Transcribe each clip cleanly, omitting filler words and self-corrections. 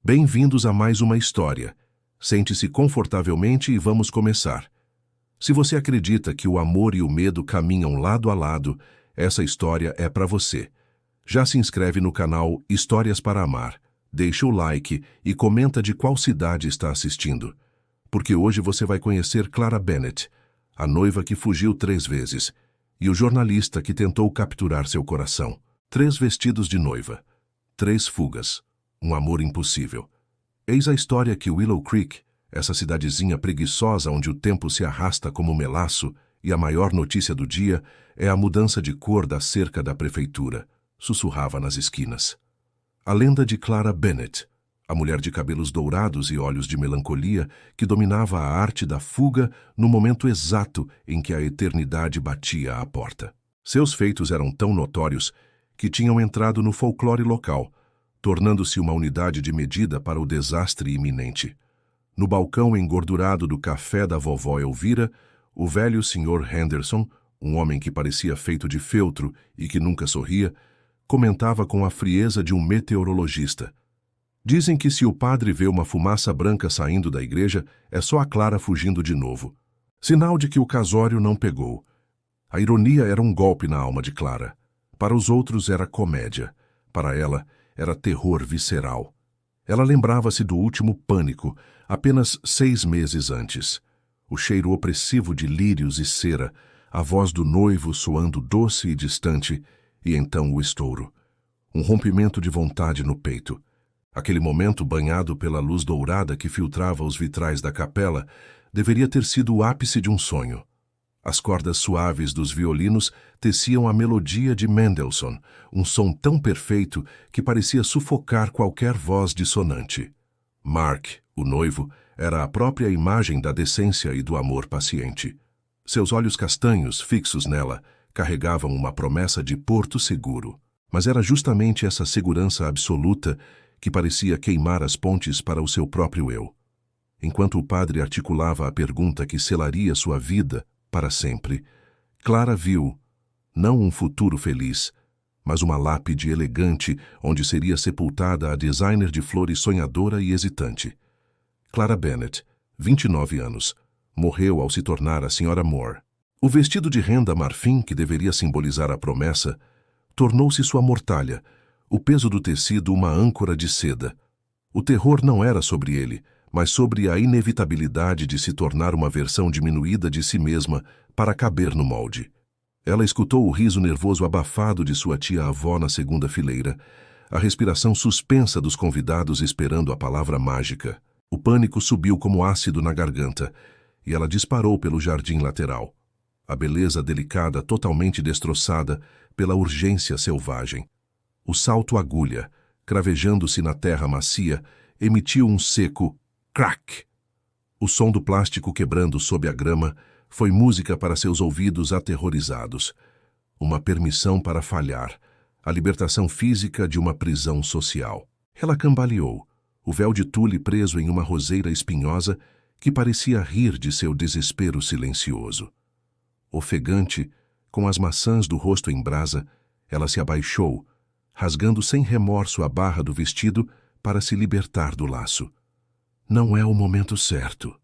Bem-vindos a mais uma história. Sente-se confortavelmente e vamos começar. Se você acredita que o amor e o medo caminham lado a lado, essa história é para você. Já se inscreve no canal Histórias para Amar, deixa o like e comenta de qual cidade está assistindo. Porque hoje você vai conhecer Clara Bennett, a noiva que fugiu 3 vezes, e o jornalista que tentou capturar seu coração. 3 vestidos de noiva, 3 fugas. Um amor impossível. Eis a história que Willow Creek, essa cidadezinha preguiçosa onde o tempo se arrasta como melaço, e a maior notícia do dia é a mudança de cor da cerca da prefeitura, sussurrava nas esquinas. A lenda de Clara Bennett, a mulher de cabelos dourados e olhos de melancolia que dominava a arte da fuga no momento exato em que a eternidade batia à porta. Seus feitos eram tão notórios que tinham entrado no folclore local, tornando-se uma unidade de medida para o desastre iminente. No balcão engordurado do café da vovó Elvira, o velho Sr. Henderson, um homem que parecia feito de feltro e que nunca sorria, comentava com a frieza de um meteorologista. Dizem que se o padre vê uma fumaça branca saindo da igreja, é só a Clara fugindo de novo. Sinal de que o casório não pegou. A ironia era um golpe na alma de Clara. Para os outros era comédia. Para ela, era terror visceral. Ela lembrava-se do último pânico, apenas 6 meses antes. O cheiro opressivo de lírios e cera, a voz do noivo soando doce e distante, e então o estouro. Um rompimento de vontade no peito. Aquele momento banhado pela luz dourada que filtrava os vitrais da capela deveria ter sido o ápice de um sonho. As cordas suaves dos violinos teciam a melodia de Mendelssohn, um som tão perfeito que parecia sufocar qualquer voz dissonante. Mark, o noivo, era a própria imagem da decência e do amor paciente. Seus olhos castanhos, fixos nela, carregavam uma promessa de porto seguro. Mas era justamente essa segurança absoluta que parecia queimar as pontes para o seu próprio eu. Enquanto o padre articulava a pergunta que selaria sua vida para sempre, Clara viu, não um futuro feliz, mas uma lápide elegante onde seria sepultada a designer de flores sonhadora e hesitante. Clara Bennett, 29 anos, morreu ao se tornar a Sra. Moore. O vestido de renda marfim, que deveria simbolizar a promessa, tornou-se sua mortalha, o peso do tecido uma âncora de seda. O terror não era sobre ele, mas sobre a inevitabilidade de se tornar uma versão diminuída de si mesma para caber no molde. Ela escutou o riso nervoso abafado de sua tia-avó na segunda fileira, a respiração suspensa dos convidados esperando a palavra mágica. O pânico subiu como ácido na garganta, e ela disparou pelo jardim lateral. A beleza delicada totalmente destroçada pela urgência selvagem. O salto agulha, cravejando-se na terra macia, emitiu um seco crack. O som do plástico quebrando sob a grama foi música para seus ouvidos aterrorizados. Uma permissão para falhar, a libertação física de uma prisão social. Ela cambaleou, o véu de tule preso em uma roseira espinhosa que parecia rir de seu desespero silencioso. Ofegante, com as maçãs do rosto em brasa, ela se abaixou, rasgando sem remorso a barra do vestido para se libertar do laço. Não é o momento certo,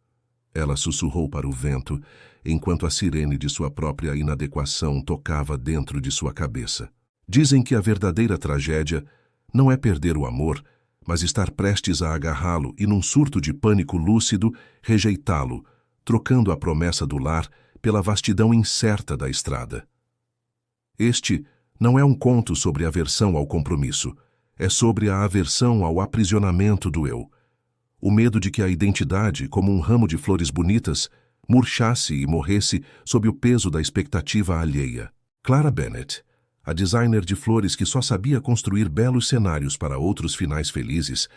ela sussurrou para o vento, enquanto a sirene de sua própria inadequação tocava dentro de sua cabeça. Dizem que a verdadeira tragédia não é perder o amor, mas estar prestes a agarrá-lo e, num surto de pânico lúcido, rejeitá-lo, trocando a promessa do lar pela vastidão incerta da estrada. Este não é um conto sobre aversão ao compromisso, é sobre a aversão ao aprisionamento do eu. O medo de que a identidade, como um ramo de flores bonitas, murchasse e morresse sob o peso da expectativa alheia. Clara Bennett, a designer de flores que só sabia construir belos cenários para outros finais felizes,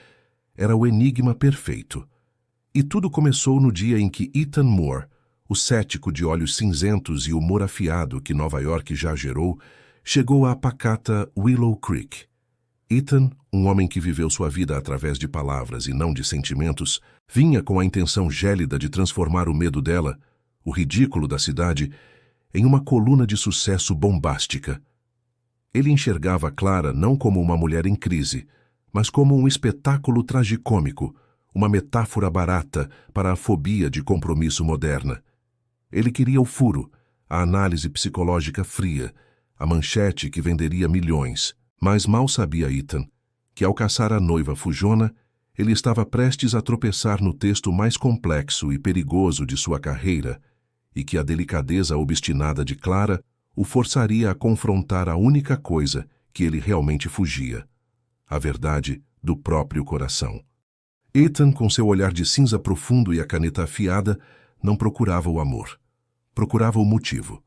era o enigma perfeito. E tudo começou no dia em que Ethan Moore, o cético de olhos cinzentos e humor afiado que Nova York já gerou, chegou à pacata Willow Creek. Ethan, um homem que viveu sua vida através de palavras e não de sentimentos, vinha com a intenção gélida de transformar o medo dela, o ridículo da cidade, em uma coluna de sucesso bombástica. Ele enxergava Clara não como uma mulher em crise, mas como um espetáculo tragicômico, uma metáfora barata para a fobia de compromisso moderna. Ele queria o furo, a análise psicológica fria, a manchete que venderia milhões. Mas mal sabia Ethan que, ao caçar a noiva fujona, ele estava prestes a tropeçar no texto mais complexo e perigoso de sua carreira e que a delicadeza obstinada de Clara o forçaria a confrontar a única coisa que ele realmente fugia, a verdade do próprio coração. Ethan, com seu olhar de cinza profundo e a caneta afiada, não procurava o amor. Procurava o motivo.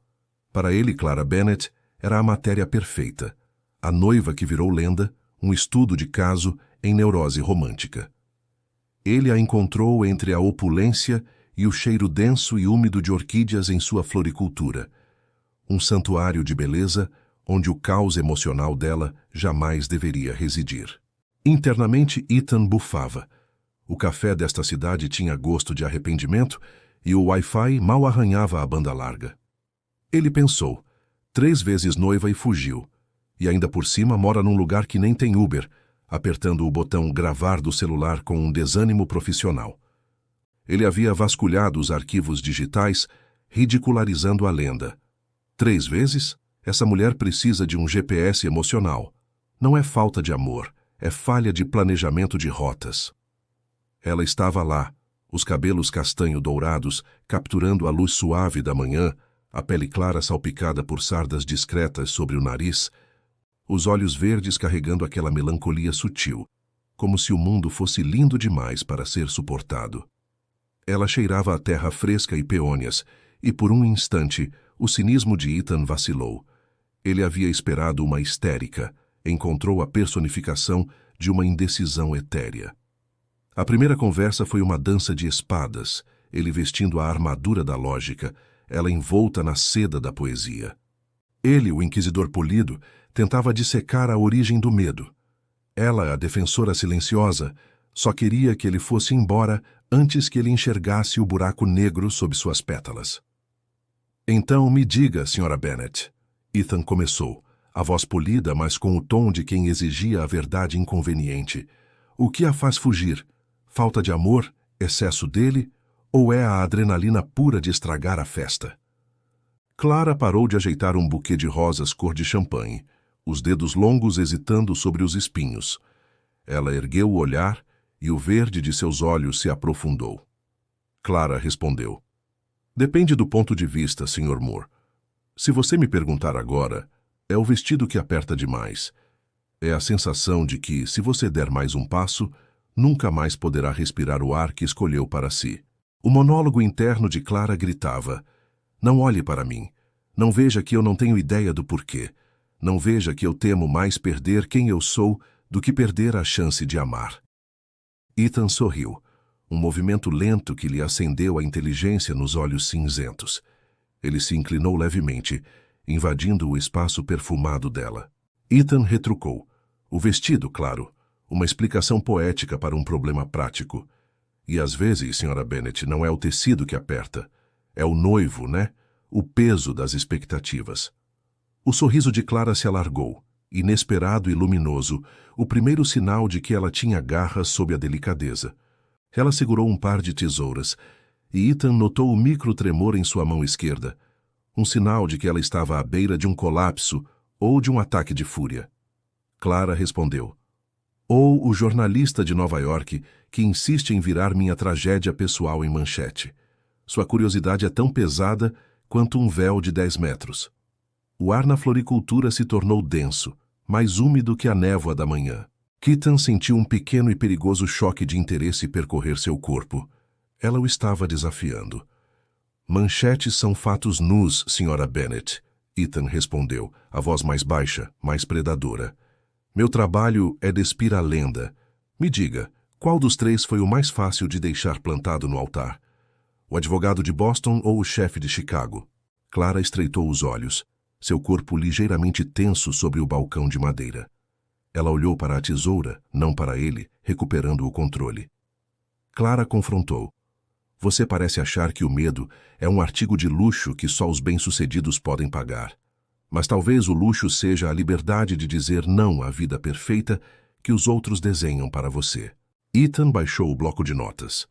Para ele, Clara Bennett era a matéria perfeita, a noiva que virou lenda, um estudo de caso em neurose romântica. Ele a encontrou entre a opulência e o cheiro denso e úmido de orquídeas em sua floricultura, um santuário de beleza onde o caos emocional dela jamais deveria residir. Internamente, Ethan bufava. O café desta cidade tinha gosto de arrependimento e o Wi-Fi mal arranhava a banda larga. Ele pensou, 3 vezes noiva e fugiu, e ainda por cima mora num lugar que nem tem Uber, apertando o botão gravar do celular com um desânimo profissional. Ele havia vasculhado os arquivos digitais, ridicularizando a lenda. 3 vezes? Essa mulher precisa de um GPS emocional. Não é falta de amor, é falha de planejamento de rotas. Ela estava lá, os cabelos castanho-dourados capturando a luz suave da manhã, a pele clara salpicada por sardas discretas sobre o nariz, os olhos verdes carregando aquela melancolia sutil, como se o mundo fosse lindo demais para ser suportado. Ela cheirava a terra fresca e peônias, e por um instante o cinismo de Ethan vacilou. Ele havia esperado uma histérica, encontrou a personificação de uma indecisão etérea. A primeira conversa foi uma dança de espadas, ele vestindo a armadura da lógica, ela envolta na seda da poesia. Ele, o inquisidor polido, tentava dissecar a origem do medo. Ela, a defensora silenciosa, só queria que ele fosse embora antes que ele enxergasse o buraco negro sob suas pétalas. Então me diga, Sra. Bennett, Ethan começou, a voz polida, mas com o tom de quem exigia a verdade inconveniente. O que a faz fugir? Falta de amor? Excesso dele? Ou é a adrenalina pura de estragar a festa? Clara parou de ajeitar um buquê de rosas cor de champanhe, os dedos longos hesitando sobre os espinhos. Ela ergueu o olhar e o verde de seus olhos se aprofundou. Clara respondeu. Depende do ponto de vista, Sr. Moore. Se você me perguntar agora, é o vestido que aperta demais. É a sensação de que, se você der mais um passo, nunca mais poderá respirar o ar que escolheu para si. O monólogo interno de Clara gritava, não olhe para mim. Não veja que eu não tenho ideia do porquê. Não veja que eu temo mais perder quem eu sou do que perder a chance de amar. Ethan sorriu, um movimento lento que lhe acendeu a inteligência nos olhos cinzentos. Ele se inclinou levemente, invadindo o espaço perfumado dela. Ethan retrucou. O vestido, claro, uma explicação poética para um problema prático. E às vezes, Sra. Bennett, não é o tecido que aperta. É o noivo, né? O peso das expectativas. O sorriso de Clara se alargou, inesperado e luminoso, o primeiro sinal de que ela tinha garras sob a delicadeza. Ela segurou um par de tesouras, e Ethan notou o micro-tremor em sua mão esquerda, um sinal de que ela estava à beira de um colapso ou de um ataque de fúria. Clara respondeu. Ou o jornalista de Nova York que insiste em virar minha tragédia pessoal em manchete. Sua curiosidade é tão pesada quanto um véu de 10 metros. O ar na floricultura se tornou denso, mais úmido que a névoa da manhã. Ethan sentiu um pequeno e perigoso choque de interesse percorrer seu corpo. Ela o estava desafiando. Manchetes são fatos nus, Sra. Bennett, Ethan respondeu, a voz mais baixa, mais predadora. Meu trabalho é despir a lenda. Me diga, qual dos 3 foi o mais fácil de deixar plantado no altar? O advogado de Boston ou o chefe de Chicago? Clara estreitou os olhos, seu corpo ligeiramente tenso sobre o balcão de madeira. Ela olhou para a tesoura, não para ele, recuperando o controle. Clara confrontou. Você parece achar que o medo é um artigo de luxo que só os bem-sucedidos podem pagar. Mas talvez o luxo seja a liberdade de dizer não à vida perfeita que os outros desenham para você. Ethan baixou o bloco de notas.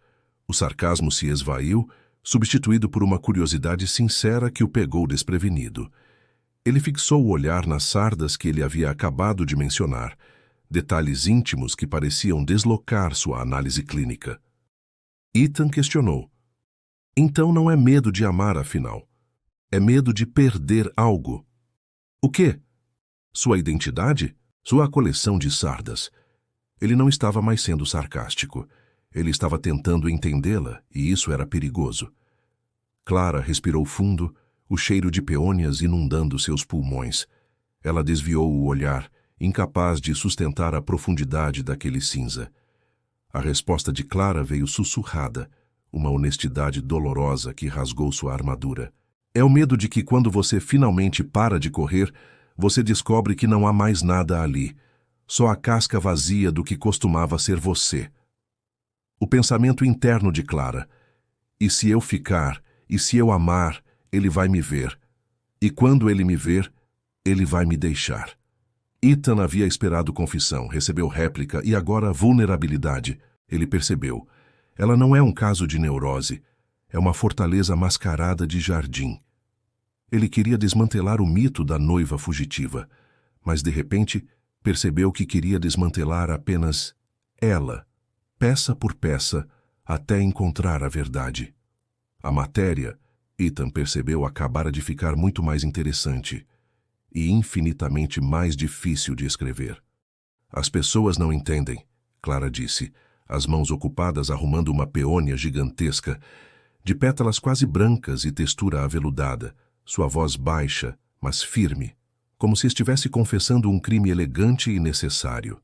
O sarcasmo se esvaiu, substituído por uma curiosidade sincera que o pegou desprevenido. Ele fixou o olhar nas sardas que ele havia acabado de mencionar, detalhes íntimos que pareciam deslocar sua análise clínica. Ethan questionou. Então não é medo de amar, afinal. É medo de perder algo. O quê? Sua identidade? Sua coleção de sardas. Ele não estava mais sendo sarcástico. Ele estava tentando entendê-la, e isso era perigoso. Clara respirou fundo, o cheiro de peônias inundando seus pulmões. Ela desviou o olhar, incapaz de sustentar a profundidade daquele cinza. A resposta de Clara veio sussurrada, uma honestidade dolorosa que rasgou sua armadura. É o medo de que quando você finalmente para de correr, você descobre que não há mais nada ali, só a casca vazia do que costumava ser você. O pensamento interno de Clara. E se eu ficar, e se eu amar, ele vai me ver. E quando ele me ver, ele vai me deixar. Ethan havia esperado confissão, recebeu réplica e agora vulnerabilidade. Ele percebeu. Ela não é um caso de neurose. É uma fortaleza mascarada de jardim. Ele queria desmantelar o mito da noiva fugitiva, mas de repente percebeu que queria desmantelar apenas ela, peça por peça, até encontrar a verdade. A matéria, Ethan percebeu, acabara de ficar muito mais interessante e infinitamente mais difícil de escrever. As pessoas não entendem, Clara disse, as mãos ocupadas arrumando uma peônia gigantesca, de pétalas quase brancas e textura aveludada, sua voz baixa, mas firme, como se estivesse confessando um crime elegante e necessário.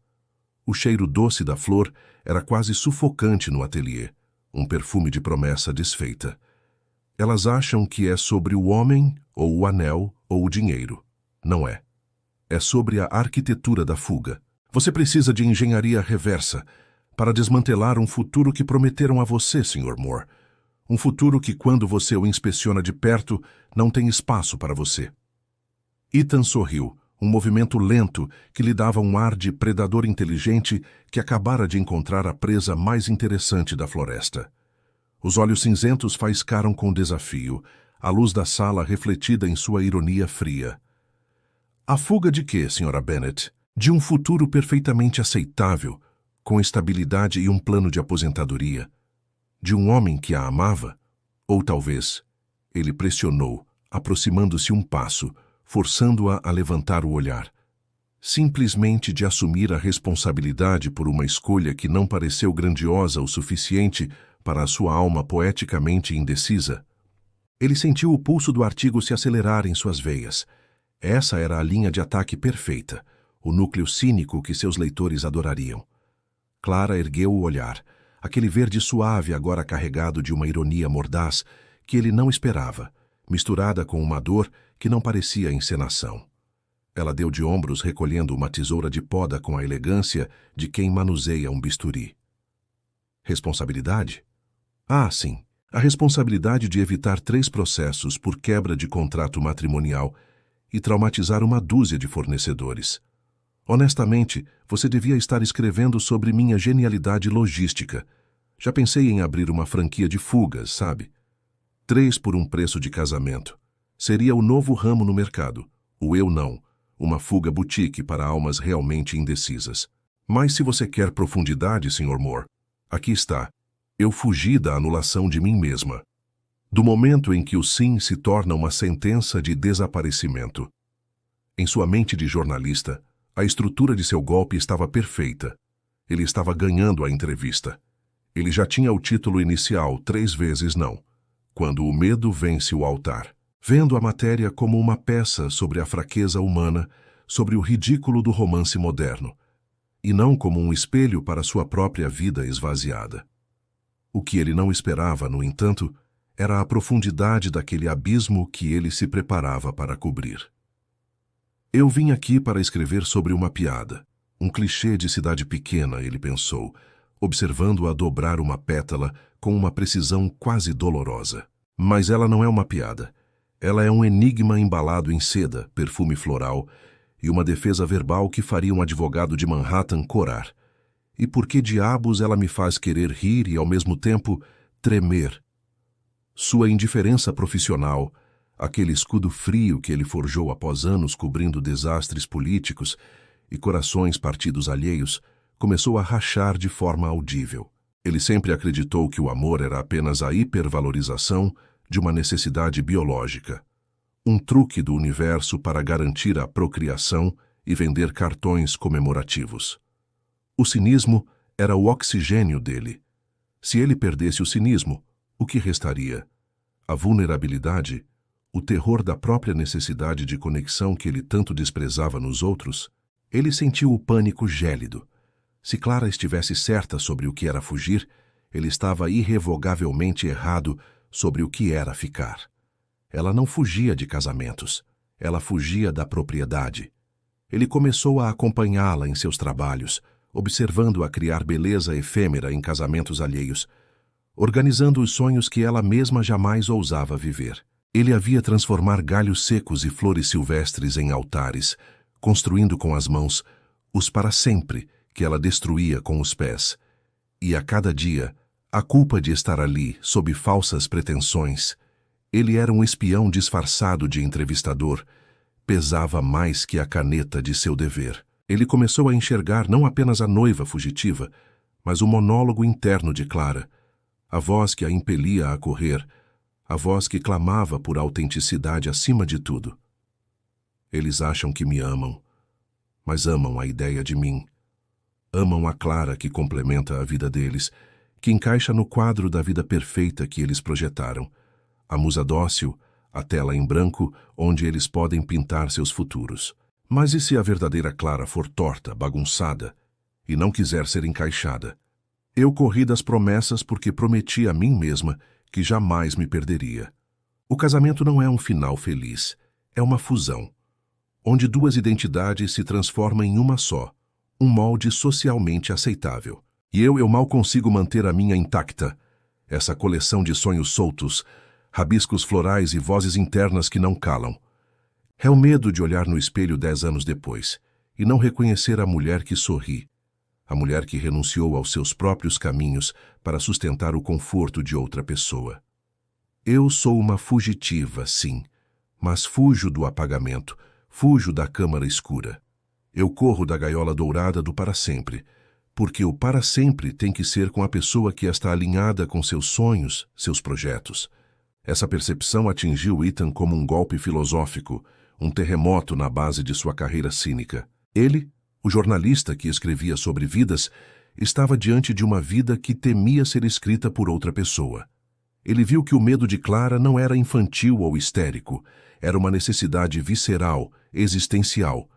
O cheiro doce da flor era quase sufocante no ateliê, um perfume de promessa desfeita. Elas acham que é sobre o homem, ou o anel, ou o dinheiro. Não é. É sobre a arquitetura da fuga. Você precisa de engenharia reversa para desmantelar um futuro que prometeram a você, Sr. Moore. Um futuro que, quando você o inspeciona de perto, não tem espaço para você. Ethan sorriu, um movimento lento que lhe dava um ar de predador inteligente que acabara de encontrar a presa mais interessante da floresta. Os olhos cinzentos faiscaram com desafio, a luz da sala refletida em sua ironia fria. A fuga de quê, Sra. Bennet? De um futuro perfeitamente aceitável, com estabilidade e um plano de aposentadoria. De um homem que a amava? Ou talvez... Ele pressionou, aproximando-se um passo, forçando-a a levantar o olhar. Simplesmente de assumir a responsabilidade por uma escolha que não pareceu grandiosa o suficiente para a sua alma poeticamente indecisa. Ele sentiu o pulso do artigo se acelerar em suas veias. Essa era a linha de ataque perfeita, o núcleo cínico que seus leitores adorariam. Clara ergueu o olhar, aquele verde suave agora carregado de uma ironia mordaz que ele não esperava, misturada com uma dor que não parecia encenação. Ela deu de ombros recolhendo uma tesoura de poda com a elegância de quem manuseia um bisturi. Responsabilidade? Ah, sim, a responsabilidade de evitar 3 processos por quebra de contrato matrimonial e traumatizar uma dúzia de fornecedores. Honestamente, você devia estar escrevendo sobre minha genialidade logística. Já pensei em abrir uma franquia de fugas, sabe? 3 por um preço de casamento. Seria o novo ramo no mercado. O eu não. Uma fuga boutique para almas realmente indecisas. Mas se você quer profundidade, Sr. Moore, aqui está. Eu fugi da anulação de mim mesma. Do momento em que o sim se torna uma sentença de desaparecimento. Em sua mente de jornalista, a estrutura de seu golpe estava perfeita. Ele estava ganhando a entrevista. Ele já tinha o título inicial 3 vezes não. Quando o medo vence o altar. Vendo a matéria como uma peça sobre a fraqueza humana, sobre o ridículo do romance moderno, e não como um espelho para sua própria vida esvaziada. O que ele não esperava, no entanto, era a profundidade daquele abismo que ele se preparava para cobrir. Eu vim aqui para escrever sobre uma piada, um clichê de cidade pequena, ele pensou, observando-a dobrar uma pétala com uma precisão quase dolorosa. Mas ela não é uma piada. Ela é um enigma embalado em seda, perfume floral, e uma defesa verbal que faria um advogado de Manhattan corar. E por que diabos ela me faz querer rir e, ao mesmo tempo, tremer? Sua indiferença profissional, aquele escudo frio que ele forjou após anos cobrindo desastres políticos e corações partidos alheios, começou a rachar de forma audível. Ele sempre acreditou que o amor era apenas a hipervalorização de uma necessidade biológica, um truque do universo para garantir a procriação e vender cartões comemorativos. O cinismo era o oxigênio dele. Se ele perdesse o cinismo, o que restaria? A vulnerabilidade, o terror da própria necessidade de conexão que ele tanto desprezava nos outros? Ele sentiu o pânico gélido. Se Clara estivesse certa sobre o que era fugir, ele estava irrevogavelmente errado sobre o que era ficar. Ela não fugia de casamentos, ela fugia da propriedade. Ele começou a acompanhá-la em seus trabalhos, observando-a criar beleza efêmera em casamentos alheios, organizando os sonhos que ela mesma jamais ousava viver. Ele a via transformar galhos secos e flores silvestres em altares, construindo com as mãos os para sempre que ela destruía com os pés. E a cada dia, a culpa de estar ali, sob falsas pretensões, ele era um espião disfarçado de entrevistador, pesava mais que a caneta de seu dever. Ele começou a enxergar não apenas a noiva fugitiva, mas o monólogo interno de Clara, a voz que a impelia a correr, a voz que clamava por autenticidade acima de tudo. Eles acham que me amam, mas amam a ideia de mim. Amam a Clara que complementa a vida deles, que encaixa no quadro da vida perfeita que eles projetaram. A musa dócil, a tela em branco onde eles podem pintar seus futuros. Mas e se a verdadeira Clara for torta, bagunçada, e não quiser ser encaixada? Eu corri das promessas porque prometi a mim mesma que jamais me perderia. O casamento não é um final feliz, é uma fusão, onde duas identidades se transformam em uma só, um molde socialmente aceitável. E eu mal consigo manter a minha intacta, essa coleção de sonhos soltos, rabiscos florais e vozes internas que não calam. É o medo de olhar no espelho 10 anos depois e não reconhecer a mulher que sorri, a mulher que renunciou aos seus próprios caminhos para sustentar o conforto de outra pessoa. Eu sou uma fugitiva, sim, mas fujo do apagamento, fujo da câmara escura. Eu corro da gaiola dourada do para sempre, porque o para sempre tem que ser com a pessoa que está alinhada com seus sonhos, seus projetos. Essa percepção atingiu Ethan como um golpe filosófico, um terremoto na base de sua carreira cínica. Ele, o jornalista que escrevia sobre vidas, estava diante de uma vida que temia ser escrita por outra pessoa. Ele viu que o medo de Clara não era infantil ou histérico, era uma necessidade visceral, existencial,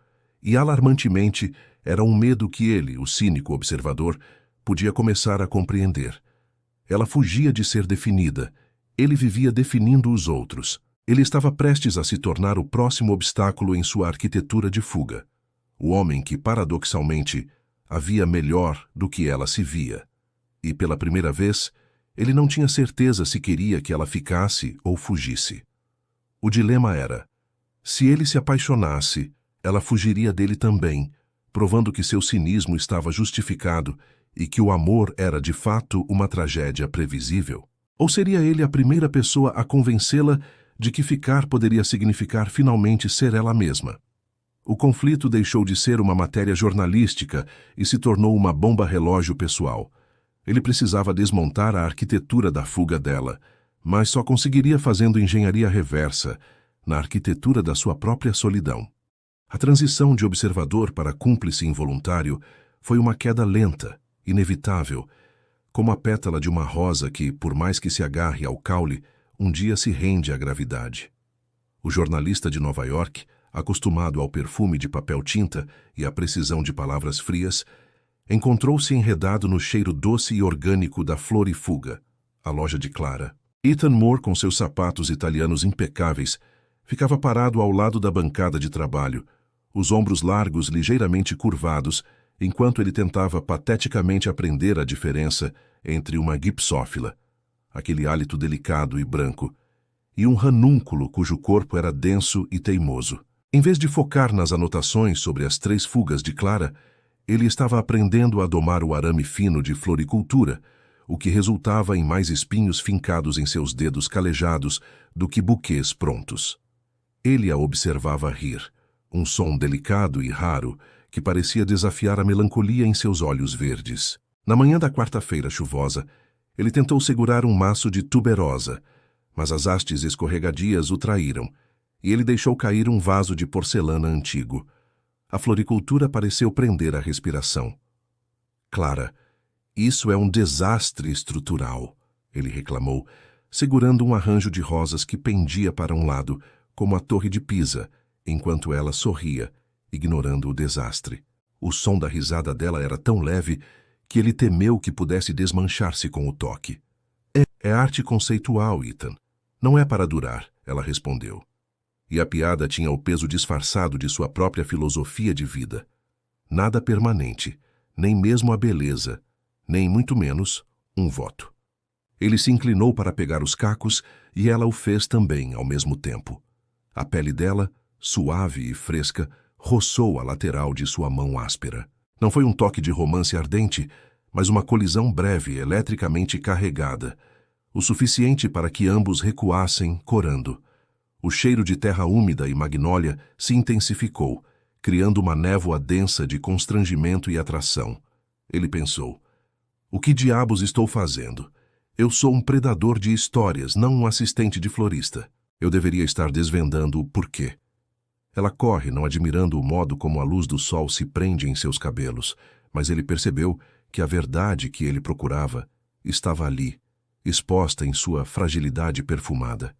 e alarmantemente era um medo que ele, o cínico observador, podia começar a compreender. Ela fugia de ser definida, ele vivia definindo os outros. Ele estava prestes a se tornar o próximo obstáculo em sua arquitetura de fuga. O homem que, paradoxalmente, a via melhor do que ela se via. E, pela primeira vez, ele não tinha certeza se queria que ela ficasse ou fugisse. O dilema era, se ele se apaixonasse, ela fugiria dele também, provando que seu cinismo estava justificado e que o amor era, de fato, uma tragédia previsível. Ou seria ele a primeira pessoa a convencê-la de que ficar poderia significar finalmente ser ela mesma? O conflito deixou de ser uma matéria jornalística e se tornou uma bomba-relógio pessoal. Ele precisava desmontar a arquitetura da fuga dela, mas só conseguiria fazendo engenharia reversa, na arquitetura da sua própria solidão. A transição de observador para cúmplice involuntário foi uma queda lenta, inevitável, como a pétala de uma rosa que, por mais que se agarre ao caule, um dia se rende à gravidade. O jornalista de Nova York, acostumado ao perfume de papel-tinta e à precisão de palavras frias, encontrou-se enredado no cheiro doce e orgânico da Flor e Fuga, a loja de Clara. Ethan Moore, com seus sapatos italianos impecáveis, ficava parado ao lado da bancada de trabalho, os ombros largos ligeiramente curvados, enquanto ele tentava pateticamente aprender a diferença entre uma gipsófila, aquele hálito delicado e branco, e um ranúnculo cujo corpo era denso e teimoso. Em vez de focar nas anotações sobre as 3 fugas de Clara, ele estava aprendendo a domar o arame fino de floricultura, o que resultava em mais espinhos fincados em seus dedos calejados do que buquês prontos. Ele a observava rir, um som delicado e raro que parecia desafiar a melancolia em seus olhos verdes. Na manhã da quarta-feira chuvosa, ele tentou segurar um maço de tuberosa, mas as hastes escorregadias o traíram, e ele deixou cair um vaso de porcelana antigo. A floricultura pareceu prender a respiração. Clara, isso é um desastre estrutural, ele reclamou, segurando um arranjo de rosas que pendia para um lado, como a Torre de Pisa, enquanto ela sorria, ignorando o desastre. O som da risada dela era tão leve que ele temeu que pudesse desmanchar-se com o toque. É arte conceitual, Ethan. Não é para durar, ela respondeu. E a piada tinha o peso disfarçado de sua própria filosofia de vida. Nada permanente, nem mesmo a beleza, nem muito menos um voto. Ele se inclinou para pegar os cacos e ela o fez também ao mesmo tempo. A pele dela, suave e fresca, roçou a lateral de sua mão áspera. Não foi um toque de romance ardente, mas uma colisão breve, eletricamente carregada, o suficiente para que ambos recuassem, corando. O cheiro de terra úmida e magnólia se intensificou, criando uma névoa densa de constrangimento e atração. Ele pensou, o que diabos estou fazendo? Eu sou um predador de histórias, não um assistente de florista. Eu deveria estar desvendando o porquê. Ela corre, não admirando o modo como a luz do sol se prende em seus cabelos, mas ele percebeu que a verdade que ele procurava estava ali, exposta em sua fragilidade perfumada.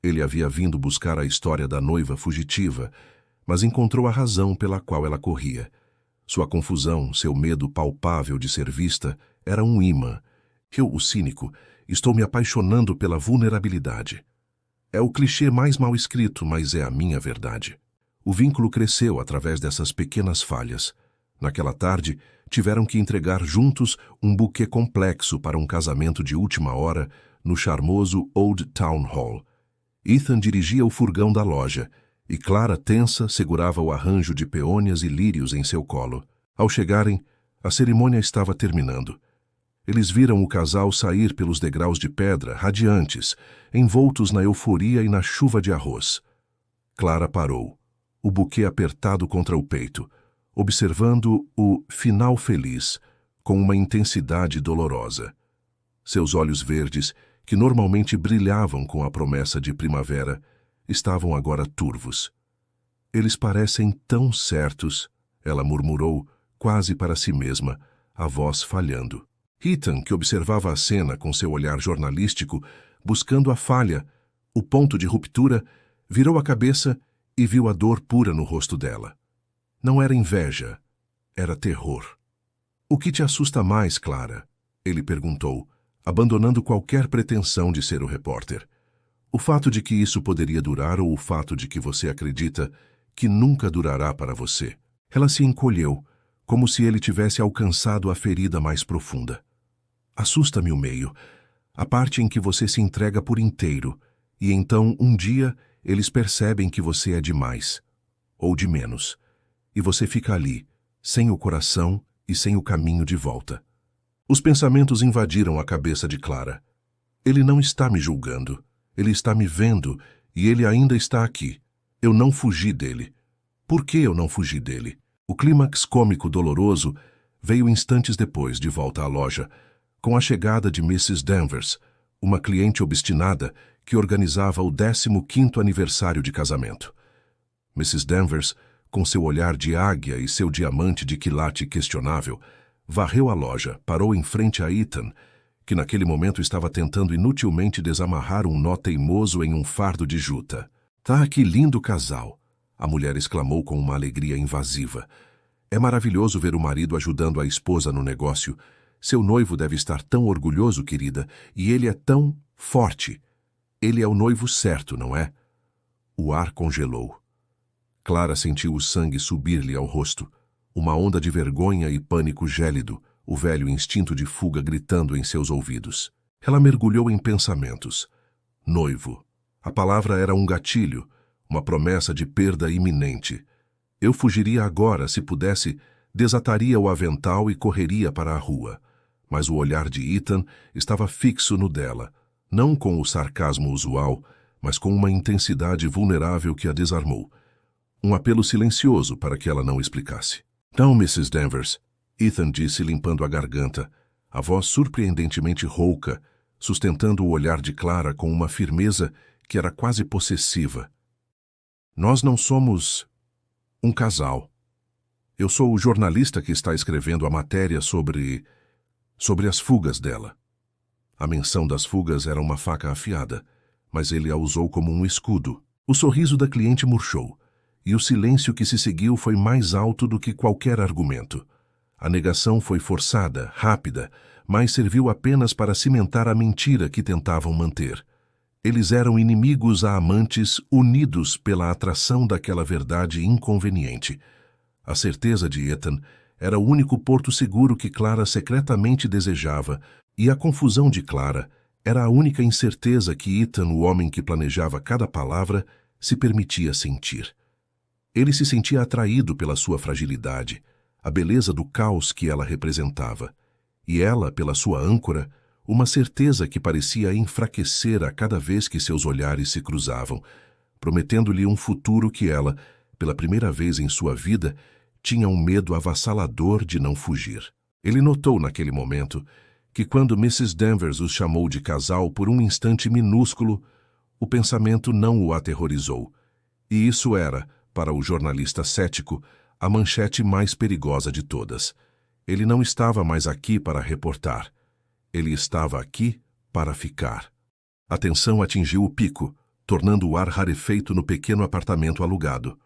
Ele havia vindo buscar a história da noiva fugitiva, mas encontrou a razão pela qual ela corria. Sua confusão, seu medo palpável de ser vista, era um imã. Eu, o cínico, estou me apaixonando pela vulnerabilidade. É o clichê mais mal escrito, mas é a minha verdade. O vínculo cresceu através dessas pequenas falhas. Naquela tarde, tiveram que entregar juntos um buquê complexo para um casamento de última hora no charmoso Old Town Hall. Ethan dirigia o furgão da loja, e Clara, tensa, segurava o arranjo de peônias e lírios em seu colo. Ao chegarem, a cerimônia estava terminando. Eles viram o casal sair pelos degraus de pedra, radiantes, envoltos na euforia e na chuva de arroz. Clara parou, o buquê apertado contra o peito, observando o final feliz com uma intensidade dolorosa. Seus olhos verdes, que normalmente brilhavam com a promessa de primavera, estavam agora turvos. Eles parecem tão certos, ela murmurou, quase para si mesma, a voz falhando. Ethan, que observava a cena com seu olhar jornalístico, buscando a falha, o ponto de ruptura, virou a cabeça e viu a dor pura no rosto dela. Não era inveja, era terror. O que te assusta mais, Clara? Ele perguntou, abandonando qualquer pretensão de ser o repórter. O fato de que isso poderia durar ou o fato de que você acredita que nunca durará para você? Ela se encolheu, como se ele tivesse alcançado a ferida mais profunda. Assusta-me o meio, a parte em que você se entrega por inteiro, e então, um dia, eles percebem que você é demais, ou de menos, e você fica ali, sem o coração e sem o caminho de volta. Os pensamentos invadiram a cabeça de Clara. Ele não está me julgando, ele está me vendo, e ele ainda está aqui. Eu não fugi dele. Por que eu não fugi dele? O clímax cômico doloroso veio instantes depois, de volta à loja, com a chegada de Mrs. Danvers, uma cliente obstinada que organizava o 15º aniversário de casamento. Mrs. Danvers, com seu olhar de águia e seu diamante de quilate questionável, varreu a loja, parou em frente a Ethan, que naquele momento estava tentando inutilmente desamarrar um nó teimoso em um fardo de juta. "Tá, que lindo casal!" a mulher exclamou com uma alegria invasiva. "É maravilhoso ver o marido ajudando a esposa no negócio. Seu noivo deve estar tão orgulhoso, querida, e ele é tão forte. Ele é o noivo certo, não é?" O ar congelou. Clara sentiu o sangue subir-lhe ao rosto, uma onda de vergonha e pânico gélido, o velho instinto de fuga gritando em seus ouvidos. Ela mergulhou em pensamentos. Noivo. A palavra era um gatilho, uma promessa de perda iminente. Eu fugiria agora, se pudesse, desataria o avental e correria para a rua. Mas o olhar de Ethan estava fixo no dela, não com o sarcasmo usual, mas com uma intensidade vulnerável que a desarmou. Um apelo silencioso para que ela não explicasse. Não, Mrs. Danvers, Ethan disse limpando a garganta, a voz surpreendentemente rouca, sustentando o olhar de Clara com uma firmeza que era quase possessiva. Nós não somos um casal. Eu sou o jornalista que está escrevendo a matéria sobre as fugas dela. A menção das fugas era uma faca afiada, mas ele a usou como um escudo. O sorriso da cliente murchou, e o silêncio que se seguiu foi mais alto do que qualquer argumento. A negação foi forçada, rápida, mas serviu apenas para cimentar a mentira que tentavam manter. Eles eram inimigos a amantes unidos pela atração daquela verdade inconveniente. A certeza de Ethan era o único porto seguro que Clara secretamente desejava, e a confusão de Clara era a única incerteza que Ethan, o homem que planejava cada palavra, se permitia sentir. Ele se sentia atraído pela sua fragilidade, a beleza do caos que ela representava, e ela, pela sua âncora, uma certeza que parecia enfraquecer a cada vez que seus olhares se cruzavam, prometendo-lhe um futuro que ela, pela primeira vez em sua vida, tinha um medo avassalador de não fugir. Ele notou naquele momento que quando Mrs. Danvers os chamou de casal por um instante minúsculo, o pensamento não o aterrorizou, e isso era, para o jornalista cético, a manchete mais perigosa de todas. Ele não estava mais aqui para reportar. Ele estava aqui para ficar. A tensão atingiu o pico, tornando o ar rarefeito no pequeno apartamento alugado.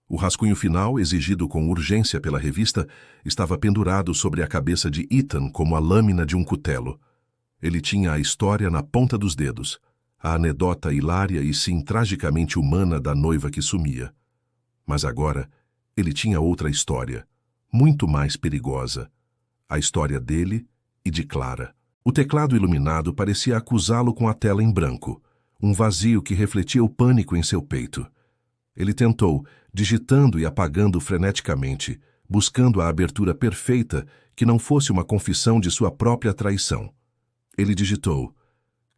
O rascunho final, exigido com urgência pela revista, estava pendurado sobre a cabeça de Ethan como a lâmina de um cutelo. Ele tinha a história na ponta dos dedos, a anedota hilária e sim tragicamente humana da noiva que sumia. Mas agora, ele tinha outra história, muito mais perigosa. A história dele e de Clara. O teclado iluminado parecia acusá-lo com a tela em branco, um vazio que refletia o pânico em seu peito. Ele tentou, digitando e apagando freneticamente, buscando a abertura perfeita que não fosse uma confissão de sua própria traição. Ele digitou: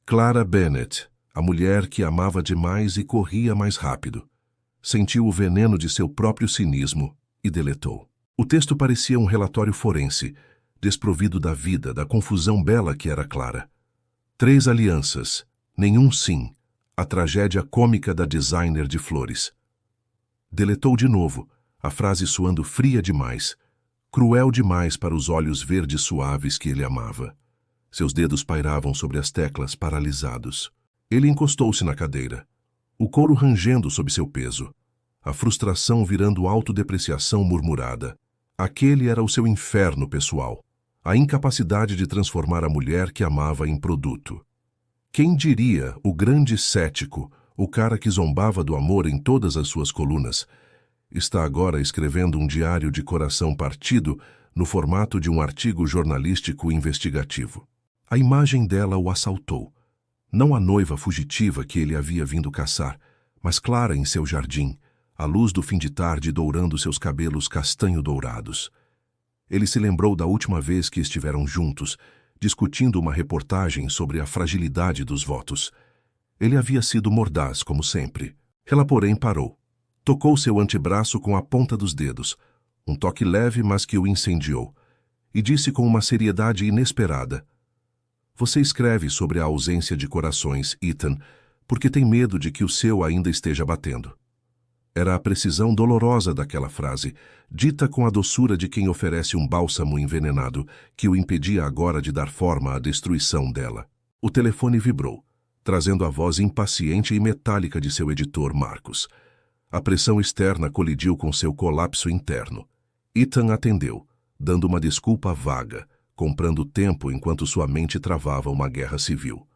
Clara Bennett, a mulher que amava demais e corria mais rápido. Sentiu o veneno de seu próprio cinismo e deletou. O texto parecia um relatório forense, desprovido da vida, da confusão bela que era Clara. 3 alianças, nenhum sim, a tragédia cômica da designer de flores. Deletou de novo, a frase soando fria demais, cruel demais para os olhos verdes suaves que ele amava. Seus dedos pairavam sobre as teclas, paralisados. Ele encostou-se na cadeira, o couro rangendo sob seu peso, a frustração virando autodepreciação murmurada. Aquele era o seu inferno pessoal, a incapacidade de transformar a mulher que amava em produto. Quem diria o grande cético, o cara que zombava do amor em todas as suas colunas, está agora escrevendo um diário de coração partido no formato de um artigo jornalístico investigativo. A imagem dela o assaltou. Não a noiva fugitiva que ele havia vindo caçar, mas Clara em seu jardim, a luz do fim de tarde dourando seus cabelos castanho-dourados. Ele se lembrou da última vez que estiveram juntos, discutindo uma reportagem sobre a fragilidade dos votos. Ele havia sido mordaz, como sempre. Ela, porém, parou. Tocou seu antebraço com a ponta dos dedos, um toque leve, mas que o incendiou, e disse com uma seriedade inesperada: Você escreve sobre a ausência de corações, Ethan, porque tem medo de que o seu ainda esteja batendo. Era a precisão dolorosa daquela frase, dita com a doçura de quem oferece um bálsamo envenenado, que o impedia agora de dar forma à destruição dela. O telefone vibrou, trazendo a voz impaciente e metálica de seu editor, Marcos. A pressão externa colidiu com seu colapso interno. Ethan atendeu, dando uma desculpa vaga, comprando tempo enquanto sua mente travava uma guerra civil.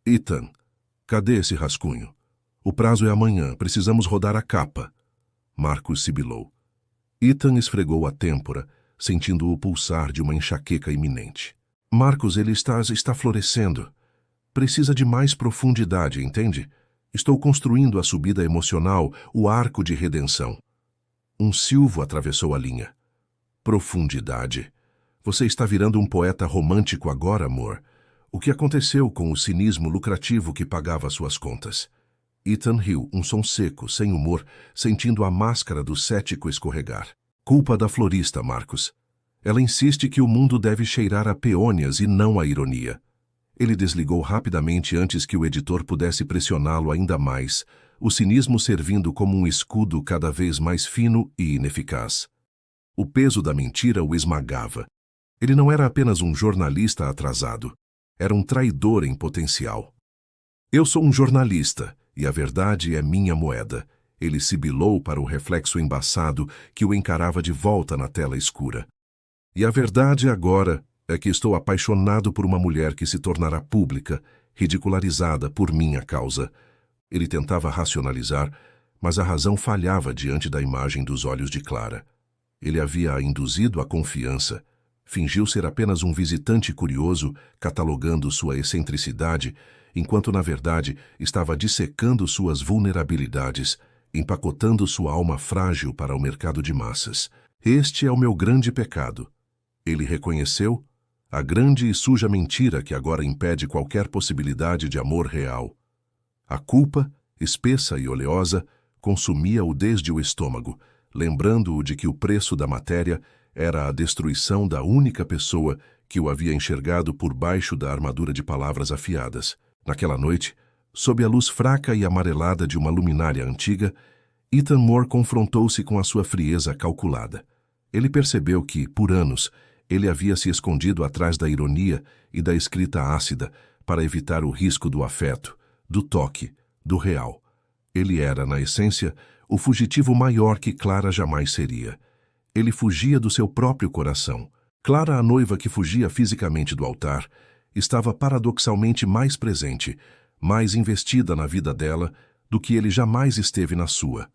Ethan, cadê esse rascunho? O prazo é amanhã, precisamos rodar a capa. Marcos sibilou. Ethan esfregou a têmpora, sentindo o pulsar de uma enxaqueca iminente. Marcos, ele está florescendo. Precisa de mais profundidade, entende? Estou construindo a subida emocional, o arco de redenção. Um silvo atravessou a linha. Profundidade. Você está virando um poeta romântico agora, amor. O que aconteceu com o cinismo lucrativo que pagava suas contas? Ethan riu, um som seco, sem humor, sentindo a máscara do cético escorregar. Culpa da florista, Marcos. Ela insiste que o mundo deve cheirar a peônias e não a ironia. Ele desligou rapidamente antes que o editor pudesse pressioná-lo ainda mais, o cinismo servindo como um escudo cada vez mais fino e ineficaz. O peso da mentira o esmagava. Ele não era apenas um jornalista atrasado. Era um traidor em potencial. Eu sou um jornalista, e a verdade é minha moeda. Ele sibilou para o reflexo embaçado que o encarava de volta na tela escura. E a verdade agora é que estou apaixonado por uma mulher que se tornará pública, ridicularizada por minha causa. Ele tentava racionalizar, mas a razão falhava diante da imagem dos olhos de Clara. Ele havia induzido à confiança. Fingiu ser apenas um visitante curioso, catalogando sua excentricidade, enquanto na verdade estava dissecando suas vulnerabilidades, empacotando sua alma frágil para o mercado de massas. Este é o meu grande pecado. Ele reconheceu a grande e suja mentira que agora impede qualquer possibilidade de amor real. A culpa, espessa e oleosa, consumia-o desde o estômago, lembrando-o de que o preço da matéria era a destruição da única pessoa que o havia enxergado por baixo da armadura de palavras afiadas. Naquela noite, sob a luz fraca e amarelada de uma luminária antiga, Ethan Moore confrontou-se com a sua frieza calculada. Ele percebeu que, por anos, ele havia se escondido atrás da ironia e da escrita ácida para evitar o risco do afeto, do toque, do real. Ele era, na essência, o fugitivo maior que Clara jamais seria. Ele fugia do seu próprio coração. Clara, a noiva que fugia fisicamente do altar, estava paradoxalmente mais presente, mais investida na vida dela do que ele jamais esteve na sua.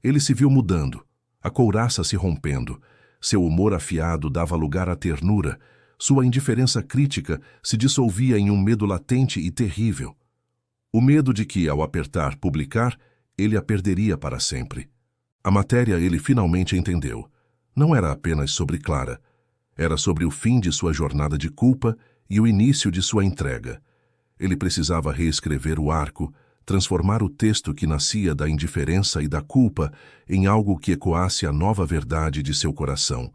Ele se viu mudando, a couraça se rompendo. Seu humor afiado dava lugar à ternura. Sua indiferença crítica se dissolvia em um medo latente e terrível. O medo de que, ao apertar publicar, ele a perderia para sempre. A matéria ele finalmente entendeu. Não era apenas sobre Clara. Era sobre o fim de sua jornada de culpa e o início de sua entrega. Ele precisava reescrever o arco, transformar o texto que nascia da indiferença e da culpa em algo que ecoasse a nova verdade de seu coração,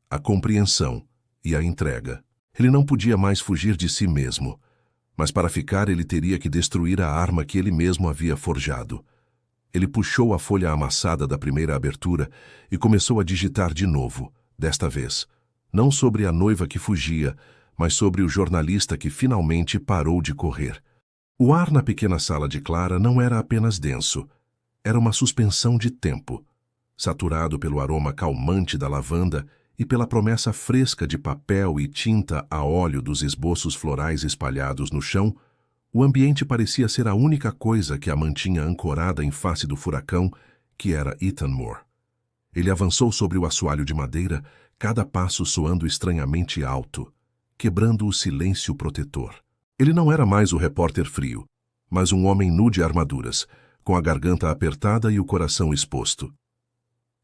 a compreensão e a entrega. Ele não podia mais fugir de si mesmo, mas para ficar ele teria que destruir a arma que ele mesmo havia forjado. Ele puxou a folha amassada da primeira abertura e começou a digitar de novo, desta vez, não sobre a noiva que fugia, mas sobre o jornalista que finalmente parou de correr. O ar na pequena sala de Clara não era apenas denso. Era uma suspensão de tempo. Saturado pelo aroma calmante da lavanda e pela promessa fresca de papel e tinta a óleo dos esboços florais espalhados no chão, o ambiente parecia ser a única coisa que a mantinha ancorada em face do furacão, que era Ethan Moore. Ele avançou sobre o assoalho de madeira, cada passo soando estranhamente alto, quebrando o silêncio protetor. Ele não era mais o repórter frio, mas um homem nu de armaduras, com a garganta apertada e o coração exposto.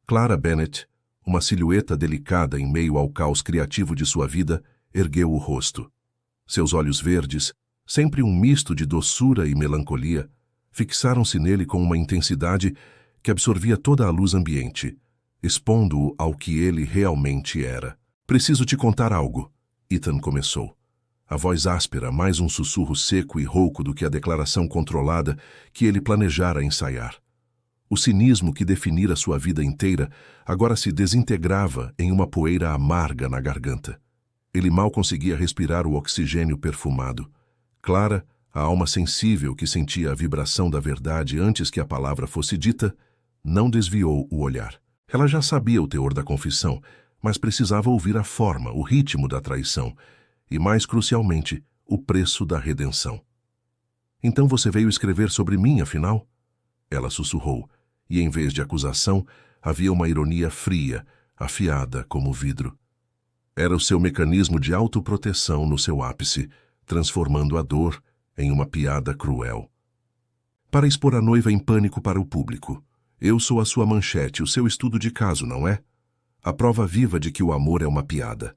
Clara Bennett, uma silhueta delicada em meio ao caos criativo de sua vida, ergueu o rosto. Seus olhos verdes, sempre um misto de doçura e melancolia, fixaram-se nele com uma intensidade que absorvia toda a luz ambiente, expondo-o ao que ele realmente era. "Preciso te contar algo", Ethan começou. A voz áspera, mais um sussurro seco e rouco do que a declaração controlada que ele planejara ensaiar. O cinismo que definira sua vida inteira agora se desintegrava em uma poeira amarga na garganta. Ele mal conseguia respirar o oxigênio perfumado. Clara, a alma sensível que sentia a vibração da verdade antes que a palavra fosse dita, não desviou o olhar. Ela já sabia o teor da confissão, mas precisava ouvir a forma, o ritmo da traição, e, mais crucialmente, o preço da redenção. "Então você veio escrever sobre mim, afinal?" Ela sussurrou, e em vez de acusação, havia uma ironia fria, afiada como vidro. Era o seu mecanismo de autoproteção no seu ápice, transformando a dor em uma piada cruel. Para expor a noiva em pânico para o público. Eu sou a sua manchete, o seu estudo de caso, não é? A prova viva de que o amor é uma piada.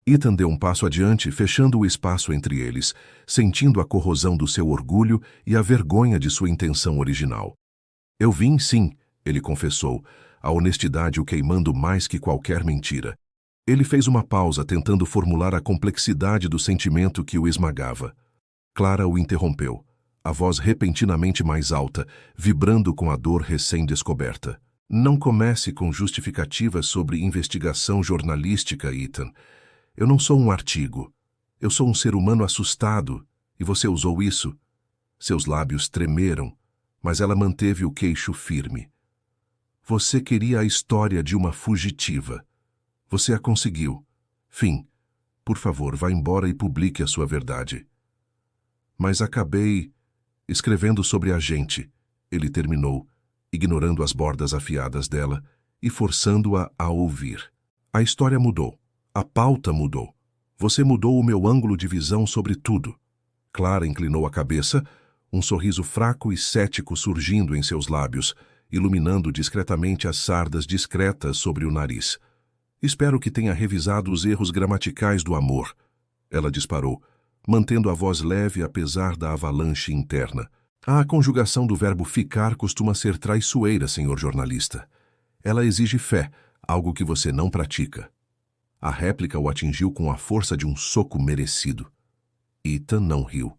Ethan deu um passo adiante, fechando o espaço entre eles, sentindo a corrosão do seu orgulho e a vergonha de sua intenção original. Eu vim, sim, ele confessou, a honestidade o queimando mais que qualquer mentira. Ele fez uma pausa, tentando formular a complexidade do sentimento que o esmagava. Clara o interrompeu, a voz repentinamente mais alta, vibrando com a dor recém-descoberta. Não comece com justificativas sobre investigação jornalística, Ethan. Eu não sou um artigo. Eu sou um ser humano assustado, e você usou isso. Seus lábios tremeram, mas ela manteve o queixo firme. Você queria a história de uma fugitiva. Você a conseguiu. Fim. Por favor, vá embora e publique a sua verdade. Mas acabei escrevendo sobre a gente, ele terminou, ignorando as bordas afiadas dela e forçando-a a ouvir. A história mudou. A pauta mudou. Você mudou o meu ângulo de visão sobre tudo. Clara inclinou a cabeça, um sorriso fraco e cético surgindo em seus lábios, iluminando discretamente as sardas discretas sobre o nariz. Espero que tenha revisado os erros gramaticais do amor. Ela disparou, mantendo a voz leve apesar da avalanche interna. A conjugação do verbo ficar costuma ser traiçoeira, senhor jornalista. Ela exige fé, algo que você não pratica. A réplica o atingiu com a força de um soco merecido. Ethan não riu.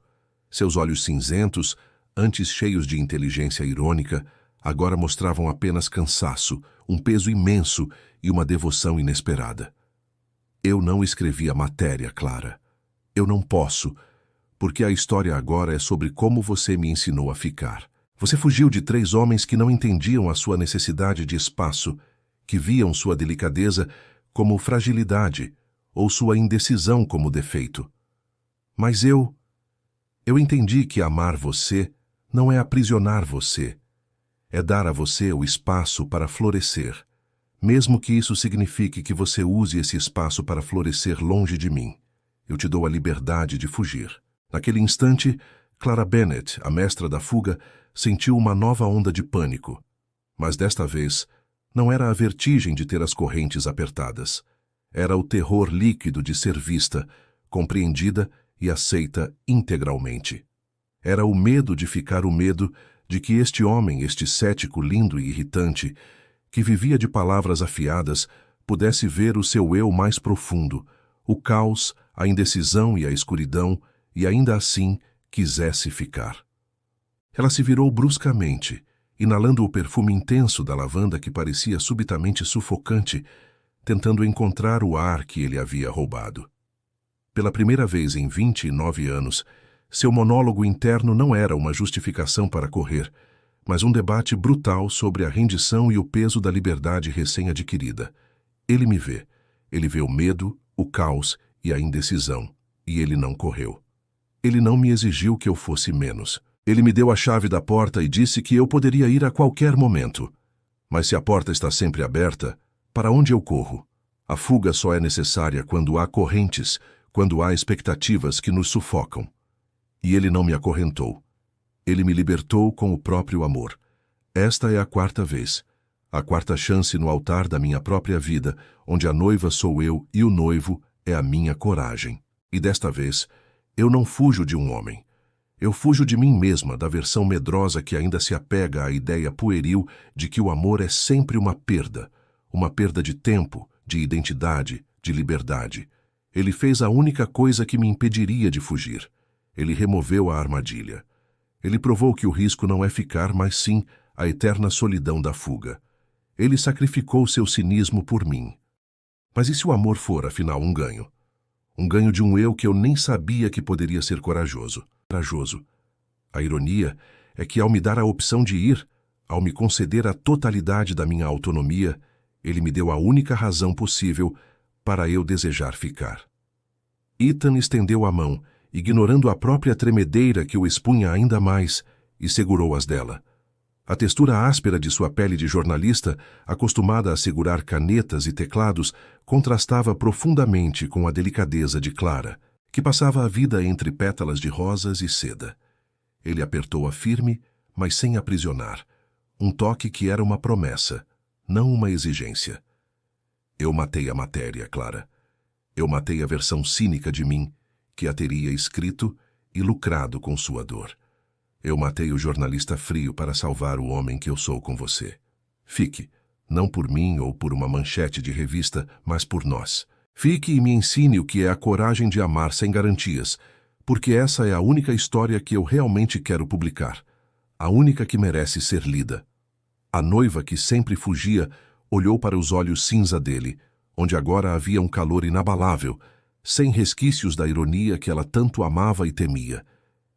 Seus olhos cinzentos, antes cheios de inteligência irônica, agora mostravam apenas cansaço, um peso imenso e uma devoção inesperada. Eu não escrevi a matéria, Clara. Eu não posso, porque a história agora é sobre como você me ensinou a ficar. Você fugiu de 3 homens que não entendiam a sua necessidade de espaço, que viam sua delicadeza como fragilidade ou sua indecisão como defeito. Mas eu entendi que amar você não é aprisionar você, é dar a você o espaço para florescer, mesmo que isso signifique que você use esse espaço para florescer longe de mim. Eu te dou a liberdade de fugir. Naquele instante, Clara Bennett, a mestra da fuga, sentiu uma nova onda de pânico. Mas desta vez, não era a vertigem de ter as correntes apertadas. Era o terror líquido de ser vista, compreendida e aceita integralmente. Era o medo de ficar o medo de que este homem, este cético lindo e irritante, que vivia de palavras afiadas, pudesse ver o seu eu mais profundo, o caos, a indecisão e a escuridão, e ainda assim quisesse ficar. Ela se virou bruscamente, inalando o perfume intenso da lavanda que parecia subitamente sufocante, tentando encontrar o ar que ele havia roubado. Pela primeira vez em 29 anos, seu monólogo interno não era uma justificação para correr, mas um debate brutal sobre a rendição e o peso da liberdade recém-adquirida. Ele me vê. Ele vê o medo, o caos e a indecisão, e ele não correu. Ele não me exigiu que eu fosse menos. Ele me deu a chave da porta e disse que eu poderia ir a qualquer momento. Mas se a porta está sempre aberta, para onde eu corro? A fuga só é necessária quando há correntes, quando há expectativas que nos sufocam. E ele não me acorrentou. Ele me libertou com o próprio amor. Esta é a 4ª vez. A 4ª chance no altar da minha própria vida, onde a noiva sou eu e o noivo é a minha coragem. E desta vez, eu não fujo de um homem. Eu fujo de mim mesma, da versão medrosa que ainda se apega à ideia pueril de que o amor é sempre uma perda de tempo, de identidade, de liberdade. Ele fez a única coisa que me impediria de fugir. Ele removeu a armadilha. Ele provou que o risco não é ficar, mas sim a eterna solidão da fuga. Ele sacrificou seu cinismo por mim. Mas e se o amor for, afinal, um ganho? Um ganho de um eu que eu nem sabia que poderia ser corajoso. A ironia é que, ao me dar a opção de ir, ao me conceder a totalidade da minha autonomia, ele me deu a única razão possível para eu desejar ficar. Ethan estendeu a mão, ignorando a própria tremedeira que o expunha ainda mais, e segurou as dela. A textura áspera de sua pele de jornalista, acostumada a segurar canetas e teclados, contrastava profundamente com a delicadeza de Clara, que passava a vida entre pétalas de rosas e seda. Ele apertou-a firme, mas sem aprisionar. Um toque que era uma promessa, não uma exigência. Eu matei a matéria, Clara. Eu matei a versão cínica de mim, que a teria escrito e lucrado com sua dor. Eu matei o jornalista frio para salvar o homem que eu sou com você. Fique, não por mim ou por uma manchete de revista, mas por nós. Fique e me ensine o que é a coragem de amar sem garantias, porque essa é a única história que eu realmente quero publicar. A única que merece ser lida. A noiva que sempre fugia olhou para os olhos cinza dele, onde agora havia um calor inabalável, sem resquícios da ironia que ela tanto amava e temia.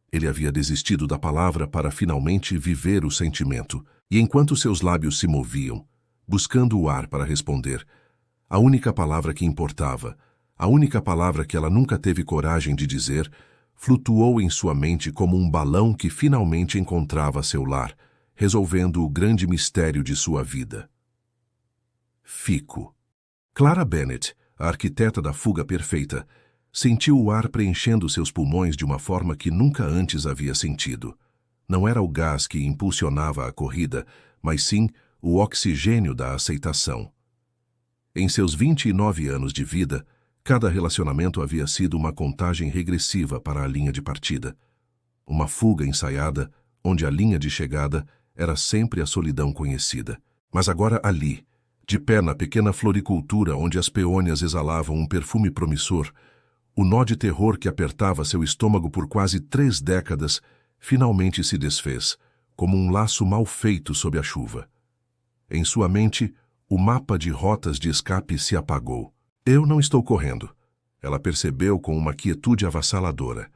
Ele havia desistido da palavra para finalmente viver o sentimento, e enquanto seus lábios se moviam, buscando o ar para responder, a única palavra que importava, a única palavra que ela nunca teve coragem de dizer, flutuou em sua mente como um balão que finalmente encontrava seu lar, resolvendo o grande mistério de sua vida. Fico. Clara Bennett, a arquiteta da fuga perfeita, sentiu o ar preenchendo seus pulmões de uma forma que nunca antes havia sentido. Não era o gás que impulsionava a corrida, mas sim o oxigênio da aceitação. Em seus 29 anos de vida, cada relacionamento havia sido uma contagem regressiva para a linha de partida. Uma fuga ensaiada, onde a linha de chegada era sempre a solidão conhecida. Mas agora ali, de pé na pequena floricultura onde as peônias exalavam um perfume promissor, o nó de terror que apertava seu estômago por quase 3 décadas finalmente se desfez, como um laço mal feito sob a chuva. Em sua mente, o mapa de rotas de escape se apagou. Eu não estou correndo. Ela percebeu com uma quietude avassaladora.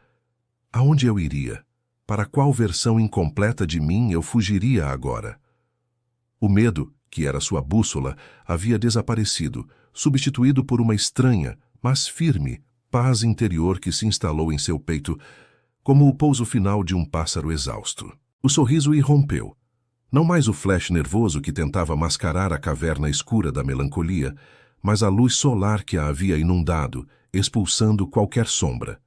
Aonde eu iria? Para qual versão incompleta de mim eu fugiria agora? O medo, que era sua bússola, havia desaparecido, substituído por uma estranha, mas firme, paz interior que se instalou em seu peito, como o pouso final de um pássaro exausto. O sorriso irrompeu. Não mais o flash nervoso que tentava mascarar a caverna escura da melancolia, mas a luz solar que a havia inundado, expulsando qualquer sombra.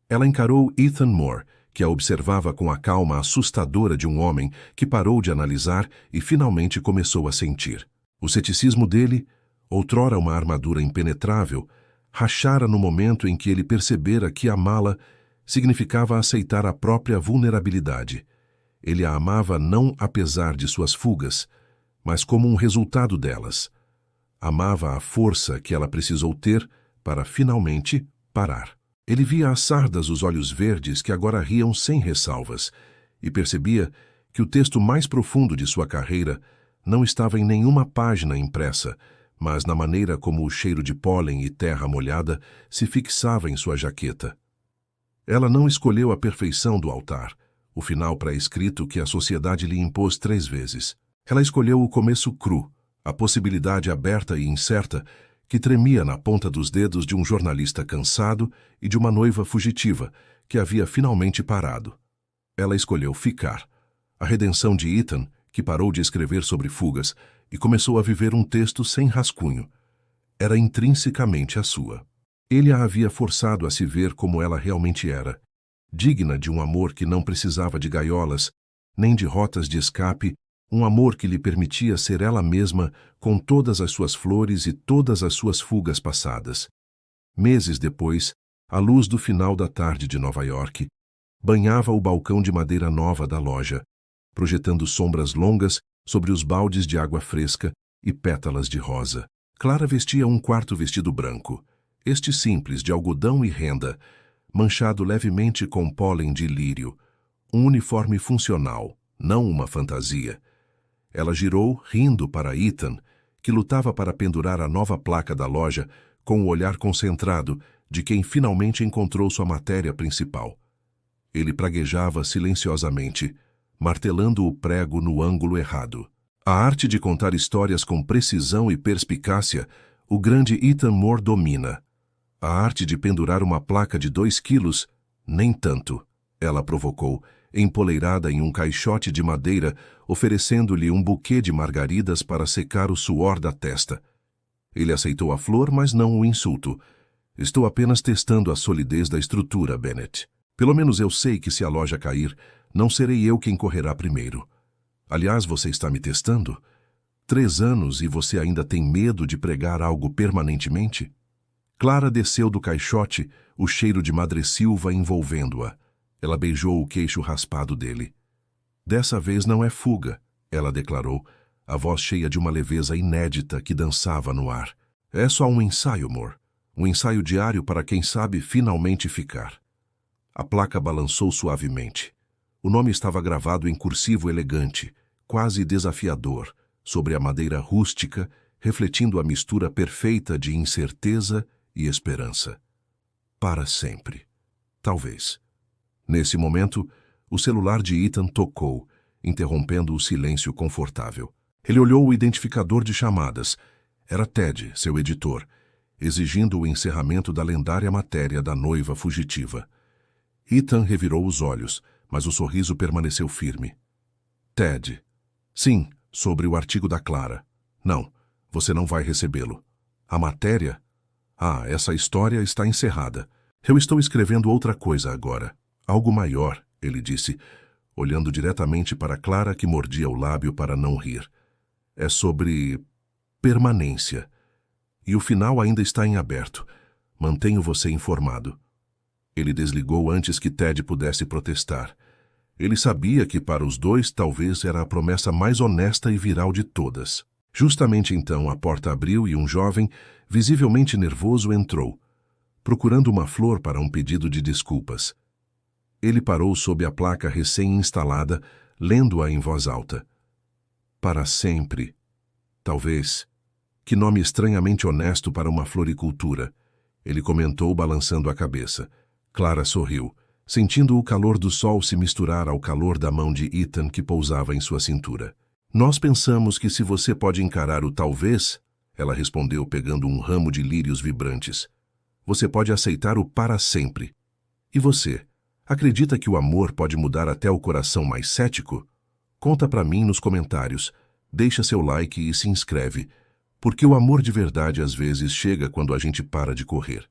Ela encarou Ethan Moore, que a observava com a calma assustadora de um homem que parou de analisar e finalmente começou a sentir. O ceticismo dele, outrora uma armadura impenetrável, rachara no momento em que ele percebera que amá-la significava aceitar a própria vulnerabilidade. Ele a amava não apesar de suas fugas, mas como um resultado delas. Amava a força que ela precisou ter para finalmente parar. Ele via às sardas os olhos verdes que agora riam sem ressalvas e percebia que o texto mais profundo de sua carreira não estava em nenhuma página impressa, mas na maneira como o cheiro de pólen e terra molhada se fixava em sua jaqueta. Ela não escolheu a perfeição do altar, o final pré-escrito que a sociedade lhe impôs 3 vezes. Ela escolheu o começo cru, a possibilidade aberta e incerta que tremia na ponta dos dedos de um jornalista cansado e de uma noiva fugitiva que havia finalmente parado. Ela escolheu ficar. A redenção de Ethan, que parou de escrever sobre fugas e começou a viver um texto sem rascunho, era intrinsecamente a sua. Ele a havia forçado a se ver como ela realmente era, digna de um amor que não precisava de gaiolas, nem de rotas de escape, um amor que lhe permitia ser ela mesma com todas as suas flores e todas as suas fugas passadas. Meses depois, a luz do final da tarde de Nova York banhava o balcão de madeira nova da loja, projetando sombras longas sobre os baldes de água fresca e pétalas de rosa. Clara vestia um quarto vestido branco, este simples de algodão e renda, manchado levemente com pólen de lírio, um uniforme funcional, não uma fantasia. Ela girou, rindo para Ethan, que lutava para pendurar a nova placa da loja com o olhar concentrado de quem finalmente encontrou sua matéria principal. Ele praguejava silenciosamente, martelando o prego no ângulo errado. A arte de contar histórias com precisão e perspicácia, o grande Ethan Moore domina. A arte de pendurar uma placa de 2 quilos, nem tanto, ela provocou, empoleirada em um caixote de madeira, oferecendo-lhe um buquê de margaridas para secar o suor da testa. Ele aceitou a flor, mas não o insulto. Estou apenas testando a solidez da estrutura, Bennett. Pelo menos eu sei que se a loja cair, Não serei eu quem correrá primeiro. Aliás, você está me testando? 3 anos e você ainda tem medo de pregar algo permanentemente? Clara desceu do caixote, o cheiro de madressilva envolvendo-a. Ela beijou o queixo raspado dele. Dessa vez não é fuga, ela declarou, a voz cheia de uma leveza inédita que dançava no ar. É só um ensaio, amor. Um ensaio diário para quem sabe finalmente ficar. A placa balançou suavemente. O nome estava gravado em cursivo elegante, quase desafiador, sobre a madeira rústica, refletindo a mistura perfeita de incerteza e esperança. Para sempre. Talvez. Nesse momento, o celular de Ethan tocou, interrompendo o silêncio confortável. Ele olhou o identificador de chamadas. Era Ted, seu editor, exigindo o encerramento da lendária matéria da noiva fugitiva. Ethan revirou os olhos, mas o sorriso permaneceu firme. Ted. Sim, sobre o artigo da Clara. Não, você não vai recebê-lo. A matéria? Ah, essa história está encerrada. Eu estou escrevendo outra coisa agora. Algo maior, ele disse, olhando diretamente para Clara, que mordia o lábio para não rir. É sobre permanência. E o final ainda está em aberto. Mantenho você informado. Ele desligou antes que Ted pudesse protestar. Ele sabia que para os dois talvez era a promessa mais honesta e viral de todas. Justamente então a porta abriu e um jovem, visivelmente nervoso, entrou, procurando uma flor para um pedido de desculpas. Ele parou sob a placa recém-instalada, lendo-a em voz alta. Para sempre. Talvez. Que nome estranhamente honesto para uma floricultura. Ele comentou, balançando a cabeça. Clara sorriu, sentindo o calor do sol se misturar ao calor da mão de Ethan que pousava em sua cintura. Nós pensamos que se você pode encarar o talvez, ela respondeu pegando um ramo de lírios vibrantes, você pode aceitar o para sempre. E você, acredita que o amor pode mudar até o coração mais cético? Conta pra mim nos comentários, deixa seu like e se inscreve, porque o amor de verdade às vezes chega quando a gente para de correr.